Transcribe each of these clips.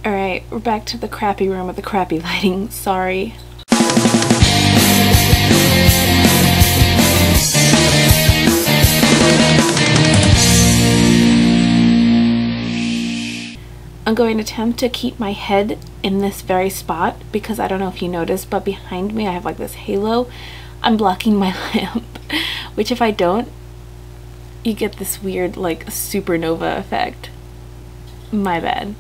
Alright, we're back to the crappy room with the crappy lighting. Sorry. I'm going to attempt to keep my head in this very spot because I don't know if you noticed, but behind me I have like this halo. I'm blocking my lamp, which if I don't, you get this weird like supernova effect. My bad.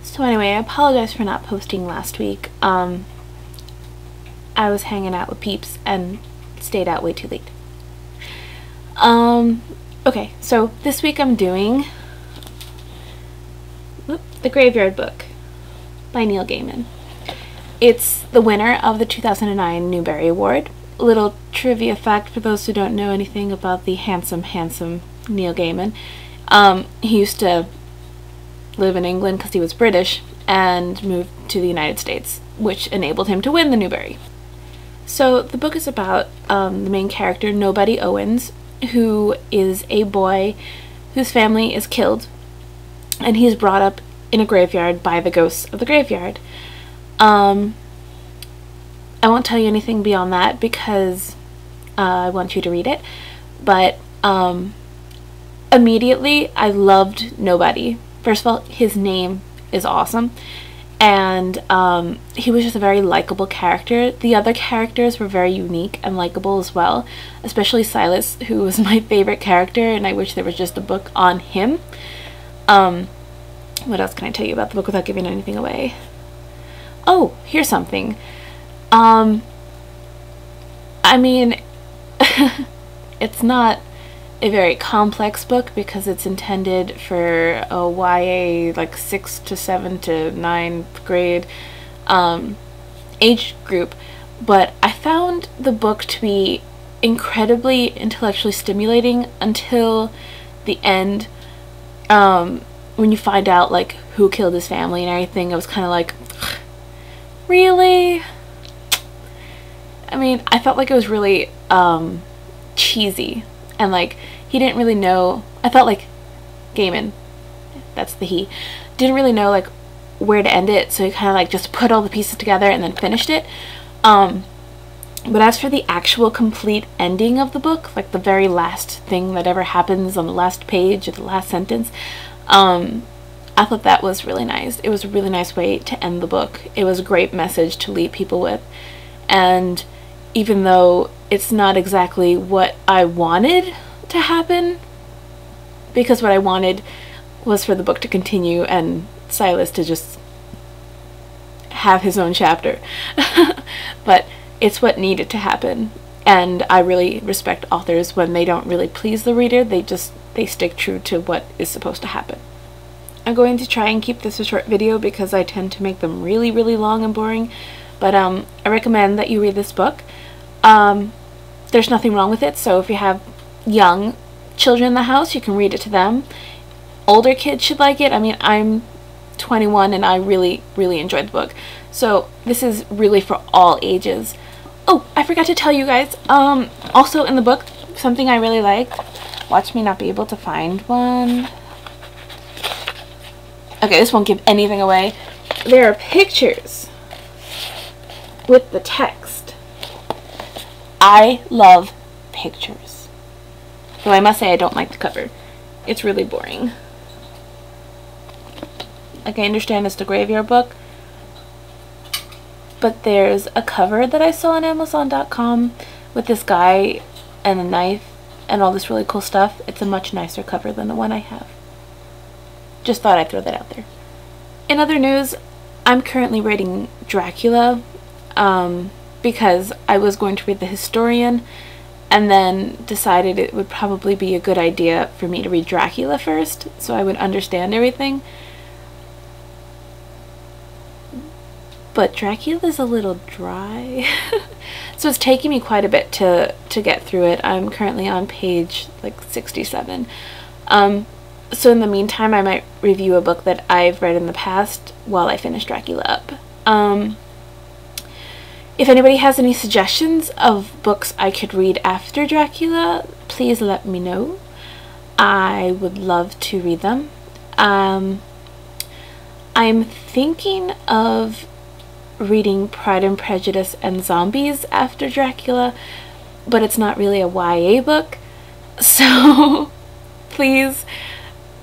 So anyway, I apologize for not posting last week. I was hanging out with peeps and stayed out way too late. Okay, so this week I'm doing The Graveyard Book by Neil Gaiman. It's the winner of the 2009 Newbery Award. A little trivia fact for those who don't know anything about the handsome Neil Gaiman. He used to live in England because he was British and moved to the United States, which enabled him to win the Newbery. So the book is about the main character, Nobody Owens, who is a boy whose family is killed, and he's brought up in a graveyard by the ghosts of the graveyard. I won't tell you anything beyond that because I want you to read it, but immediately I loved Nobody. First of all, his name is awesome, and he was just a very likable character. The other characters were very unique and likable as well, especially Silas, who was my favorite character, and I wish there was just a book on him. What else can I tell you about the book without giving anything away? Oh, here's something. I mean, it's not a very complex book because it's intended for a YA like 6 to 7 to 9th grade age group, but I found the book to be incredibly intellectually stimulating until the end. When you find out like who killed his family and everything, it was kind of like, really? I mean, I felt like it was really cheesy, and like he didn't really know. I felt like Gaiman, that's the he, didn't really know like where to end it, so he kind of like just put all the pieces together and then finished it. But as for the actual complete ending of the book, like the very last thing that ever happens on the last page or the last sentence, I thought that was really nice. It was a really nice way to end the book. It was a great message to leave people with, and even though it's not exactly what I wanted to happen, because what I wanted was for the book to continue and Silas to just have his own chapter, but it's what needed to happen, and I really respect authors when they don't really please the reader. They stick true to what is supposed to happen. I'm going to try and keep this a short video because I tend to make them really, really long and boring, but I recommend that you read this book. There's nothing wrong with it, so if you have young children in the house, you can read it to them. Older kids should like it. I mean, I'm 21 and I really, really enjoyed the book, so this is really for all ages. Oh, I forgot to tell you guys, also in the book, something I really liked. Watch me not be able to find one. Okay, this won't give anything away. There are pictures with the text. I love pictures. Though I must say I don't like the cover. It's really boring. Like, I understand it's the Graveyard Book, but there's a cover that I saw on Amazon.com with this guy and a knife and all this really cool stuff. It's a much nicer cover than the one I have. Just thought I'd throw that out there. In other news, I'm currently reading Dracula because I was going to read The Historian and then decided it would probably be a good idea for me to read Dracula first so I would understand everything. But Dracula's a little dry. So it's taking me quite a bit to get through it. I'm currently on page like 67. So in the meantime, I might review a book that I've read in the past while I finish Dracula up. If anybody has any suggestions of books I could read after Dracula, please let me know. I would love to read them. I'm thinking of reading Pride and Prejudice and Zombies after Dracula, but it's not really a YA book, so please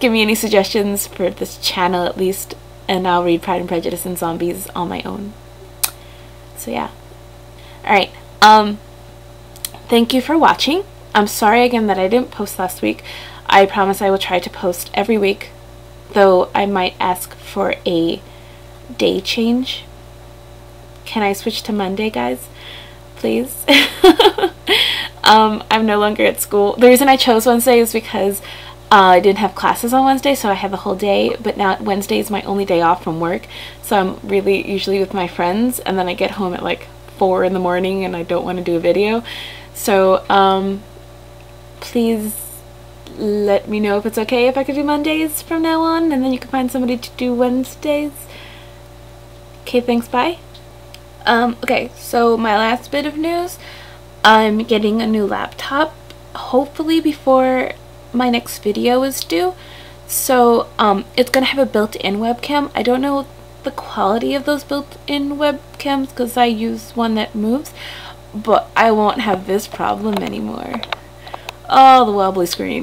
give me any suggestions for this channel at least, and I'll read Pride and Prejudice and Zombies on my own. So yeah. Alright, thank you for watching. I'm sorry again that I didn't post last week. I promise I will try to post every week, though I might ask for a day change. Can I switch to Monday, guys? Please? I'm no longer at school. The reason I chose Wednesday is because I didn't have classes on Wednesday, so I had the whole day, but now Wednesday is my only day off from work, so I'm really usually with my friends, and then I get home at like 4 in the morning and I don't want to do a video. So please let me know if it's okay if I could do Mondays from now on, and then you can find somebody to do Wednesdays. Okay, thanks, bye. Okay, so my last bit of news, I'm getting a new laptop, hopefully before my next video is due. So it's gonna have a built-in webcam. I don't know the quality of those built-in webcams because I use one that moves, but I won't have this problem anymore. Oh, the wobbly screen.